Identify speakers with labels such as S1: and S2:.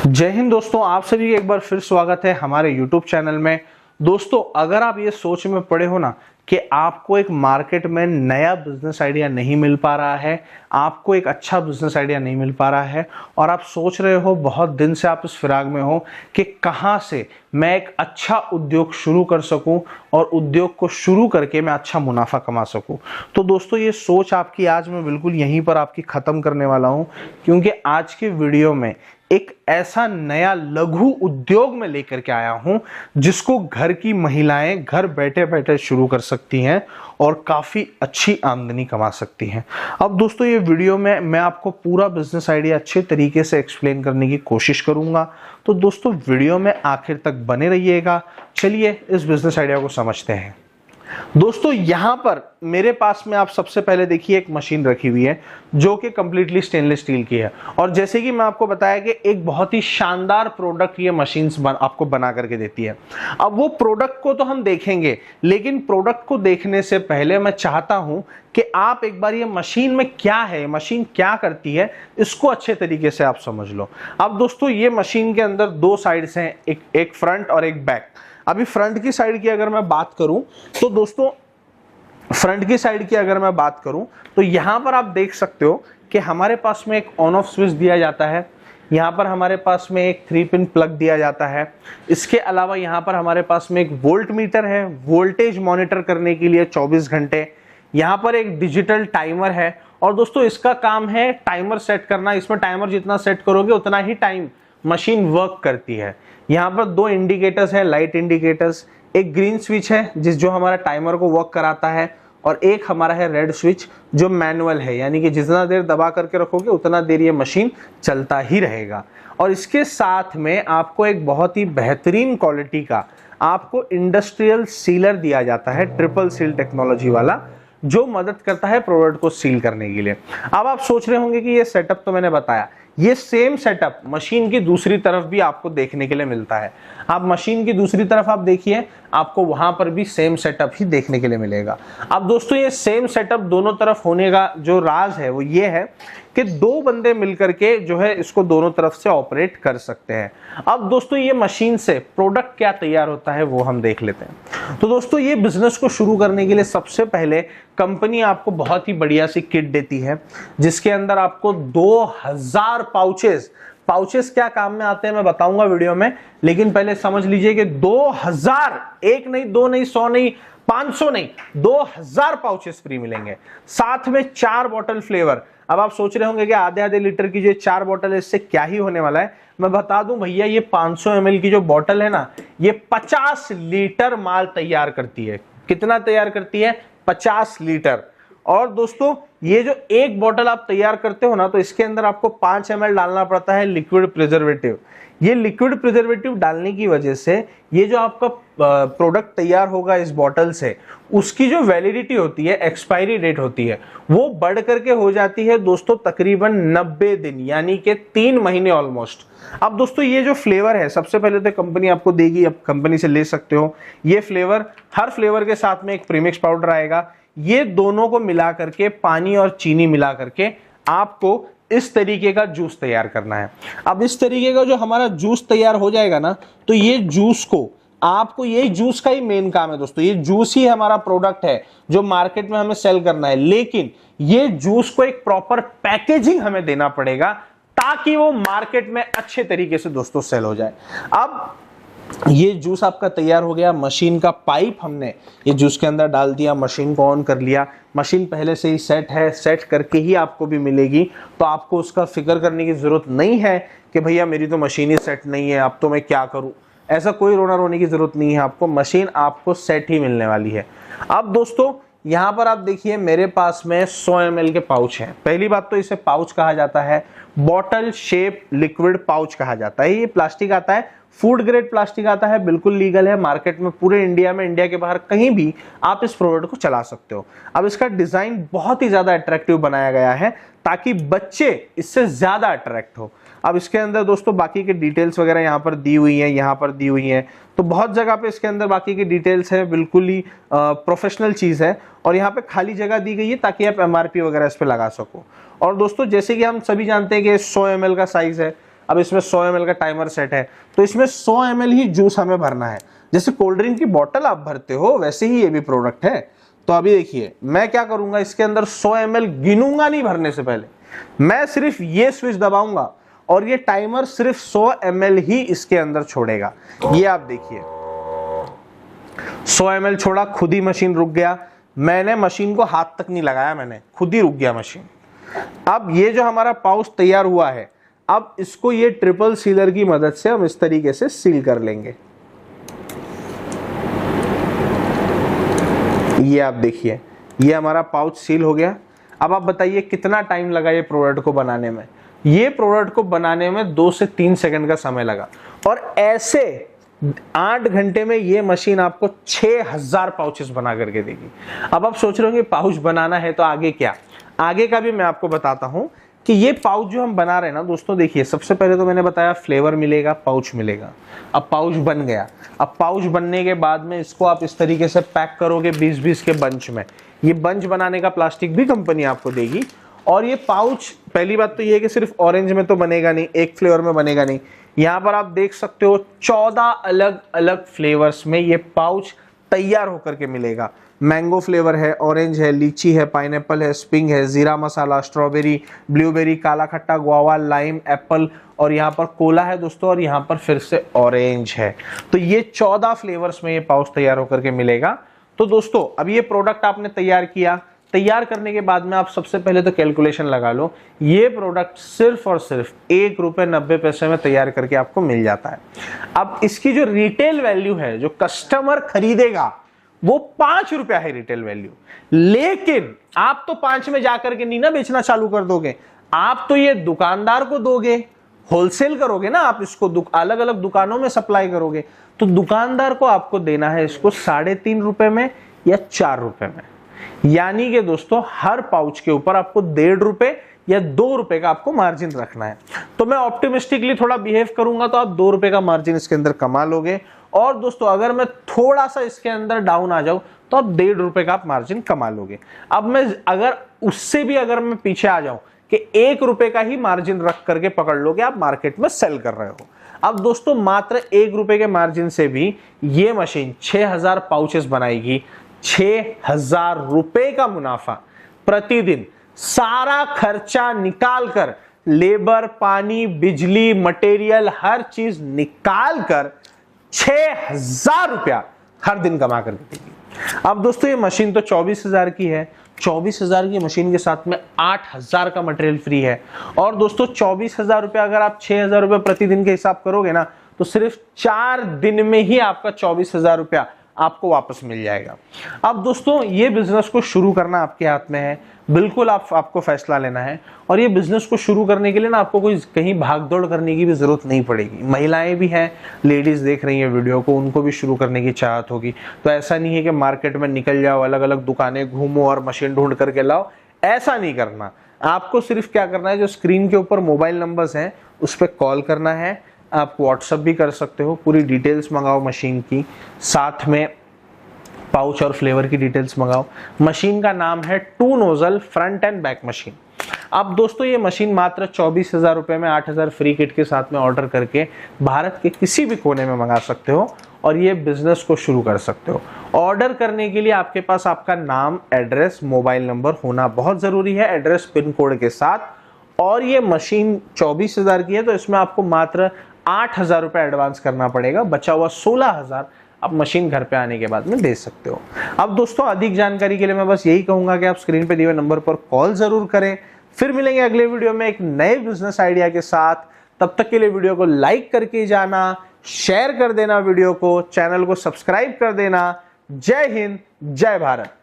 S1: जय हिंद दोस्तों, आप सभी का एक बार फिर स्वागत है हमारे YouTube चैनल में। दोस्तों, अगर आप ये सोच में पड़े हो ना कि आपको एक मार्केट में नया बिजनेस आइडिया नहीं मिल पा रहा है, आपको एक अच्छा बिजनेस आइडिया नहीं मिल पा रहा है और आप सोच रहे हो, बहुत दिन से आप इस फिराक में हो कि कहां से मैं एक अच्छा उद्योग शुरू कर सकूं और उद्योग को शुरू करके मैं अच्छा मुनाफा कमा सकूं, तो दोस्तों ये सोच आपकी आज मैं बिल्कुल यहीं पर आपकी खत्म करने वाला हूं। क्योंकि आज के वीडियो में एक ऐसा नया लघु उद्योग में लेकर के आया हूं जिसको घर की महिलाएं घर बैठे बैठे शुरू कर सकती हैं और काफी अच्छी आमदनी कमा सकती हैं। अब दोस्तों ये वीडियो में मैं आपको पूरा बिजनेस आइडिया अच्छे तरीके से एक्सप्लेन करने की कोशिश करूंगा, तो दोस्तों वीडियो में आखिर तक बने रहिएगा। चलिए इस बिजनेस आइडिया को समझते हैं। दोस्तों यहां पर मेरे पास में आप सबसे पहले देखिए एक मशीन रखी हुई है जो कि कंप्लीटली स्टेनलेस स्टील की है और जैसे कि मैं आपको बताया कि एक बहुत ही शानदार प्रोडक्ट ये मशीन्स आपको बना करके देती है। अब वो प्रोडक्ट को तो हम देखेंगे, लेकिन प्रोडक्ट को देखने से पहले मैं चाहता हूं कि आप एक बार ये मशीन में क्या है, मशीन क्या करती है, इसको अच्छे तरीके से आप समझ लो। अब दोस्तों ये मशीन के अंदर दो साइड्स हैं, एक फ्रंट और एक बैक। अभी फ्रंट की साइड की अगर मैं बात करूं तो दोस्तों फ्रंट की साइड की अगर मैं बात करूं तो यहां पर आप देख सकते हो कि हमारे पास में एक ऑन ऑफ स्विच दिया जाता है। यहां पर हमारे पास में एक 3 पिन प्लग दिया जाता है। इसके अलावा यहां पर हमारे पास में एक वोल्ट मीटर है, वोल्टेज मॉनिटर करने के लिए 24 घंटे। यहां पर एक डिजिटल टाइमर है और दोस्तों इसका काम है टाइमर सेट करना। इसमें टाइमर जितना सेट करोगे उतना ही टाइम मशीन वर्क करती है। यहाँ पर दो इंडिकेटर्स हैं, लाइट इंडिकेटर्स। एक ग्रीन स्विच है जो हमारा टाइमर को वर्क कराता है और एक हमारा है रेड स्विच जो मैनुअल है, यानी कि जितना देर दबा करके रखोगे उतना देर ये मशीन चलता ही रहेगा। और इसके साथ में आपको एक बहुत ही बेहतरीन क्वालिटी का आपको इंडस्ट्रियल सीलर दिया जाता है, ट्रिपल सील टेक्नोलॉजी वाला, जो मदद करता है प्रोडक्ट को सील करने के लिए। अब आप सोच रहे होंगे कि ये सेटअप तो मैंने बताया, ये सेम सेटअप मशीन की दूसरी तरफ भी आपको देखने के लिए मिलता है। आप मशीन की दूसरी तरफ आप देखिए, आपको वहां पर भी सेम सेटअप ही देखने के लिए मिलेगा। अब दोस्तों ये सेम सेटअप दोनों तरफ होने का जो राज है वो ये है कि दो बंदे मिलकर के जो है इसको दोनों तरफ से ऑपरेट कर सकते हैं। अब दोस्तों ये मशीन से प्रोडक्ट क्या तैयार होता है वो हम देख लेते हैं। तो दोस्तों ये बिजनेस को शुरू करने के लिए सबसे पहले कंपनी आपको बहुत ही बढ़िया सी किट देती है जिसके अंदर आपको 2000 पाउचेस क्या काम में आते हैं मैं बताऊंगा वीडियो में, लेकिन पहले समझ लीजिए कि 2000, एक नहीं, दो नहीं, 100 नहीं, 500 नहीं, 2000 पाउचेस फ्री मिलेंगे। साथ में 4 बॉटल फ्लेवर। अब आप सोच रहे होंगे कि आधे आधे लीटर की जो 4 बॉटल है इससे क्या ही होने वाला है। मैं बता दूं भैया, ये 500 ml की जो बॉटल है ना, ये 50 लीटर माल तैयार करती है। कितना तैयार करती है? 50 लीटर। और दोस्तों ये जो एक बॉटल आप तैयार करते हो ना, तो इसके अंदर आपको 5 ml डालना पड़ता है लिक्विड प्रिजर्वेटिव। ये लिक्विड प्रिजर्वेटिव डालने की वजह से ये जो आपका प्रोडक्ट तैयार होगा इस बॉटल से, उसकी जो वैलिडिटी होती है, एक्सपायरी डेट होती है, वो बढ़ करके हो जाती है दोस्तों तकरीबन 90 दिन, यानी कि 3 महीने ऑलमोस्ट। अब दोस्तों ये जो फ्लेवर है, सबसे पहले तो कंपनी आपको देगी, अब कंपनी से ले सकते हो ये फ्लेवर। हर फ्लेवर के साथ में एक प्रीमिक्स पाउडर आएगा। ये दोनों को मिला करके, पानी और चीनी मिला करके आपको इस तरीके का जूस तैयार करना है। अब इस तरीके का जो हमारा जूस तैयार हो जाएगा ना, तो ये जूस को आपको, ये जूस का ही मेन काम है दोस्तों, ये जूस ही हमारा प्रोडक्ट है जो मार्केट में हमें सेल करना है। लेकिन ये जूस को एक प्रॉपर पैकेजिंग हमें देना पड़ेगा ताकि वो मार्केट में अच्छे तरीके से दोस्तों सेल हो जाए। अब ये जूस आपका तैयार हो गया। मशीन का पाइप हमने ये जूस के अंदर डाल दिया, मशीन को ऑन कर लिया। मशीन पहले से ही सेट है, सेट करके ही आपको भी मिलेगी, तो आपको उसका फिक्र करने की जरूरत नहीं है कि भैया मेरी तो मशीन ही सेट नहीं है, अब तो मैं क्या करूं। ऐसा कोई रोना रोने की जरूरत नहीं है, आपको मशीन आपको सेट ही मिलने वाली है। अब दोस्तों यहां पर आप देखिए मेरे पास में 100 ml के पाउच हैं। पहली बात तो इसे पाउच कहा जाता है, बॉटल शेप लिक्विड पाउच कहा जाता है। ये प्लास्टिक आता है, फूड ग्रेड प्लास्टिक आता है, बिल्कुल लीगल है मार्केट में, पूरे इंडिया में, इंडिया के बाहर कहीं भी आप इस प्रोडक्ट को चला सकते हो। अब इसका डिजाइन बहुत ही ज्यादा अट्रैक्टिव बनाया गया है ताकि बच्चे इससे ज्यादा अट्रैक्ट हो। अब इसके अंदर दोस्तों बाकी के डिटेल्स वगैरह यहाँ पर दी हुई हैं, यहाँ पर दी हुई हैं, तो बहुत जगह पे इसके अंदर बाकी की डिटेल्स है, बिल्कुल ही प्रोफेशनल चीज है। और यहाँ पे खाली जगह दी गई है ताकि आप MRP वगैरह इस पे लगा सको। और दोस्तों जैसे कि हम सभी जानते हैं कि 100 ml का साइज है, अब इसमें 100 ml का टाइमर सेट है, तो इसमें 100 ml ही जूस हमें भरना है। जैसे कोल्ड ड्रिंक की बोतल आप भरते हो वैसे ही ये भी प्रोडक्ट है। तो अभी देखिए मैं क्या करूंगा, इसके अंदर 100 ml गिनूंगा नहीं भरने से पहले, मैं सिर्फ ये स्विच दबाऊंगा और ये टाइमर सिर्फ 100 ml ही इसके अंदर छोड़ेगा। ये आप देखिए 100 ml छोड़ा, खुद ही मशीन रुक गया। मैंने मशीन को हाथ तक नहीं लगाया, मैंने खुद ही रुक गया मशीन। अब ये जो हमारा पाउच तैयार हुआ है, अब इसको ये ट्रिपल सीलर की मदद से हम इस तरीके से सील कर लेंगे। ये आप देखिए ये हमारा पाउच सील हो गया। अब आप बताइए कितना टाइम लगा ये प्रोडक्ट को बनाने में। ये प्रोडक्ट को बनाने में 2 से 3 सेकंड का समय लगा, और ऐसे 8 घंटे में ये मशीन आपको 6000 पाउचेस बना करके देगी। अब आप सोच रहे होंगे पाउच बनाना है तो आगे क्या, आगे का भी मैं आपको बताता हूं कि ये पाउच जो हम बना रहे हैं ना दोस्तों, देखिए सबसे पहले तो मैंने बताया फ्लेवर मिलेगा, पाउच मिलेगा। अब पाउच बन गया, अब पाउच बनने के बाद में इसको आप इस तरीके से पैक करोगे 20-20 के बंच में। ये बंच बनाने का प्लास्टिक भी कंपनी आपको देगी। और ये पाउच, पहली बात तो ये है कि सिर्फ ऑरेंज में तो बनेगा नहीं, एक फ्लेवर में बनेगा नहीं। यहाँ पर आप देख सकते हो 14 अलग अलग फ्लेवर्स में ये पाउच तैयार होकर के मिलेगा। मैंगो फ्लेवर है, ऑरेंज है, लीची है, पाइनएप्पल है, स्प्रिंग है, जीरा मसाला, स्ट्रॉबेरी, ब्लूबेरी, काला खट्टा, गुआवा, लाइम, एप्पल, और यहाँ पर कोला है दोस्तों, और यहाँ पर फिर से ऑरेंज है। तो ये 14 फ्लेवर्स में ये पाउच तैयार होकर के मिलेगा। तो दोस्तों अब ये प्रोडक्ट आपने तैयार किया, तैयार करने के बाद में आप सबसे पहले तो कैलकुलेशन लगा लो, ये प्रोडक्ट सिर्फ और सिर्फ ₹1.90 में तैयार करके आपको मिल जाता है। अब इसकी जो रिटेल वैल्यू है, जो कस्टमर खरीदेगा, वो ₹5 है रिटेल वैल्यू। लेकिन आप तो 5 में जाकर के नहीं ना बेचना चालू कर दोगे, आप तो ये दुकानदार को दोगे, होलसेल करोगे ना, आप इसको अलग अलग दुकानों में सप्लाई करोगे। तो दुकानदार को आपको देना है इसको ₹3.5 में या ₹4 में। यानी कि दोस्तों हर पाउच के ऊपर आपको ₹1.5 या ₹2 का आपको मार्जिन रखना है। तो मैं ऑप्टिमिस्टिकली थोड़ा बिहेव करूंगा तो आप ₹2 का मार्जिन इसके अंदर कमा लोगे। और दोस्तों अगर मैं थोड़ा सा इसके अंदर डाउन आ जाऊं तो आप ₹1.5 का आप मार्जिन कमा लोगे। अब मैं अगर उससे भी अगर मैं पीछे आ जाऊं कि ₹1 का ही मार्जिन रख करके पकड़ लोगे, आप मार्केट में सेल कर रहे हो। अब दोस्तों मात्र ₹1 के मार्जिन से भी ये मशीन 6000 पाउचेस बनाएगी। ₹6000 का मुनाफा प्रतिदिन, सारा खर्चा निकाल कर, लेबर, पानी, बिजली, मटेरियल, हर चीज निकाल कर ₹6000 हर दिन कमा कर देगी। अब दोस्तों ये मशीन तो 24,000 की है, 24,000 की मशीन के साथ में 8,000 का मटेरियल फ्री है। और दोस्तों 24,000 अगर आप ₹6000 प्रतिदिन के हिसाब करोगे ना, तो सिर्फ 4 दिन में ही आपका ₹24,000 आपको वापस मिल जाएगा। अब दोस्तों ये बिजनेस को शुरू करना आपके हाथ में है, बिल्कुल आपको फैसला लेना है। और ये बिजनेस को शुरू करने के लिए ना आपको कोई कहीं भागदौड़ करने की भी जरूरत नहीं पड़ेगी। महिलाएं भी हैं, लेडीज देख रही हैं वीडियो को, उनको भी शुरू करने की चाहत होगी। तो ऐसा नहीं है कि मार्केट में निकल जाओ, अलग अलग दुकानें घूमो और मशीन ढूंढ करके लाओ, ऐसा नहीं करना। आपको सिर्फ क्या करना है, जो स्क्रीन के ऊपर मोबाइल नंबर्स हैं उस पर कॉल करना है। आप व्हाट्सएप भी कर सकते हो, पूरी डिटेल्स मंगाओ मशीन की, साथ में पाउच और फ्लेवर की डिटेल्स मंगाओ। मशीन का नाम है 2 nozzle front end back machine. अब दोस्तों ये मशीन मात्र 24,000 में 8,000 फ्री किट के साथ में ऑर्डर करके भारत के किसी भी कोने में मंगा सकते हो और ये बिजनेस को शुरू कर सकते हो। ऑर्डर करने के लिए आपके पास आपका नाम, एड्रेस, मोबाइल नंबर होना बहुत जरूरी है, एड्रेस पिन कोड के साथ। और ये मशीन 24,000 की है, तो इसमें आपको मात्र ₹8,000 एडवांस करना पड़ेगा, बचा हुआ 16,000 आप मशीन घर पे आने के बाद में दे सकते हो। अब दोस्तों अधिक जानकारी के लिए मैं बस यही कहूंगा कि आप स्क्रीन पे दिए हुए नंबर पर कॉल जरूर करें। फिर मिलेंगे अगले वीडियो में एक नए बिजनेस आइडिया के साथ। तब तक के लिए वीडियो को लाइक करके जाना, शेयर कर देना वीडियो को, चैनल को सब्सक्राइब कर देना। जय हिंद, जय भारत।